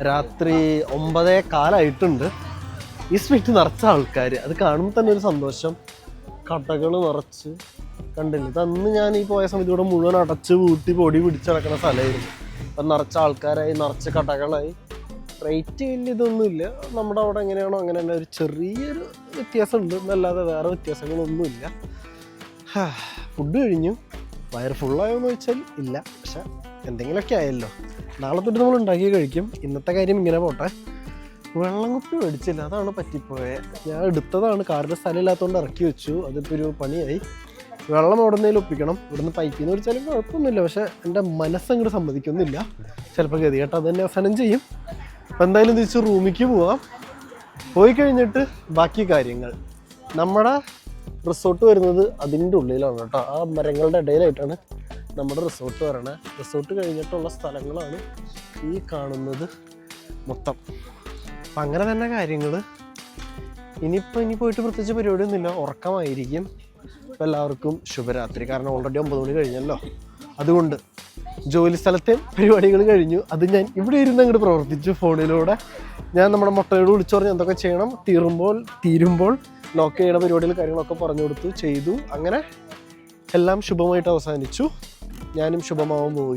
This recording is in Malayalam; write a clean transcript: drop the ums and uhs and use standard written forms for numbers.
രാത്രി 9:15 ഈ സ്ട്രീറ്റ് നിറച്ച ആൾക്കാർ. അത് കാണുമ്പോൾ തന്നെ ഒരു സന്തോഷം. കടകൾ നിറച്ച് കണ്ടില്ല. ഇതന്ന് ഞാൻ ഈ പോയ സമയത്ത് ഇവിടെ മുഴുവൻ അടച്ച് പൂട്ടി പൊടി പിടിച്ച് നടക്കുന്ന സ്ഥലമായിരുന്നു. അപ്പം നിറച്ച ആൾക്കാരായി, നിറച്ച് കടകളായി. റേറ്റ് വലിയ ഇതൊന്നുമില്ല. നമ്മുടെ അവിടെ എങ്ങനെയാണോ അങ്ങനെ തന്നെ ഒരു ചെറിയൊരു വ്യത്യാസമുണ്ട് എന്നല്ലാതെ വേറെ വ്യത്യാസങ്ങളൊന്നുമില്ല. ഫുഡ് കഴിഞ്ഞു. വയറ് ഫുള്ളായോന്ന് ചോദിച്ചാൽ ഇല്ല, പക്ഷെ എന്തെങ്കിലുമൊക്കെ ആയല്ലോ. നാളെ തൊട്ട് നമ്മൾ ഉണ്ടാക്കി കഴിക്കും. ഇന്നത്തെ കാര്യം ഇങ്ങനെ പോട്ടെ. വെള്ളം കുപ്പി മേടിച്ചില്ല, അതാണ് പറ്റിപ്പോയത്. ഞാൻ എടുത്തതാണ്, കാറിൻ്റെ സ്ഥലമില്ലാത്തതുകൊണ്ട് ഇറക്കി വെച്ചു. അതിപ്പോൾ ഒരു പണിയായി. വെള്ളം എവിടെന്നേലും ഒപ്പിക്കണം. ഇവിടുന്ന് പൈപ്പിൽ നിന്ന് കുടിച്ചാലും കുഴപ്പമൊന്നുമില്ല, പക്ഷെ എൻ്റെ മനസ്സങ്ങോട്ട് സമ്മതിക്കൊന്നുമില്ല. ചിലപ്പോൾ ഗതികേട്ട് അത് തന്നെ അവസാനം ചെയ്യും. അപ്പം എന്തായാലും തിരിച്ച് റൂമിലേക്ക് പോവാം. പോയി കഴിഞ്ഞിട്ട് ബാക്കി കാര്യങ്ങൾ. നമ്മുടെ റിസോർട്ട് വരുന്നത് അതിൻ്റെ ഉള്ളിലാണ് കേട്ടോ. ആ മരങ്ങളുടെ ഇടയിലായിട്ടാണ് നമ്മുടെ റിസോർട്ട് വരണേ. റിസോർട്ട് കഴിഞ്ഞിട്ടുള്ള സ്ഥലങ്ങളാണ് ഈ കാണുന്നത് മൊത്തം. അപ്പം അങ്ങനെ തന്നെ കാര്യങ്ങൾ. ഇനി പോയിട്ട് പ്രത്യേകിച്ച് പരിപാടിയൊന്നുമില്ല, ഉറക്കമായിരിക്കും. അപ്പോൾ എല്ലാവർക്കും ശുഭരാത്രി. കാരണം ഓൾറെഡി 9 മണി കഴിഞ്ഞല്ലോ. അതുകൊണ്ട് ജോലി സ്ഥലത്തെ പരിപാടികൾ കഴിഞ്ഞു. അത് ഞാൻ ഇവിടെ ഇരുന്ന് അങ്ങോട്ട് പ്രവർത്തിച്ചു ഫോണിലൂടെ. ഞാൻ നമ്മുടെ മുട്ടയോട് വിളിച്ചു പറഞ്ഞ് എന്തൊക്കെ ചെയ്യണം, തീരുമ്പോൾ ലോക്ക് ചെയ്യണ പരിപാടികൾ കാര്യങ്ങളൊക്കെ പറഞ്ഞു കൊടുത്തു, ചെയ്തു. അങ്ങനെ എല്ലാം ശുഭമായിട്ട് അവസാനിച്ചു. ഞാനും ശുഭമാവാൻ പോയി.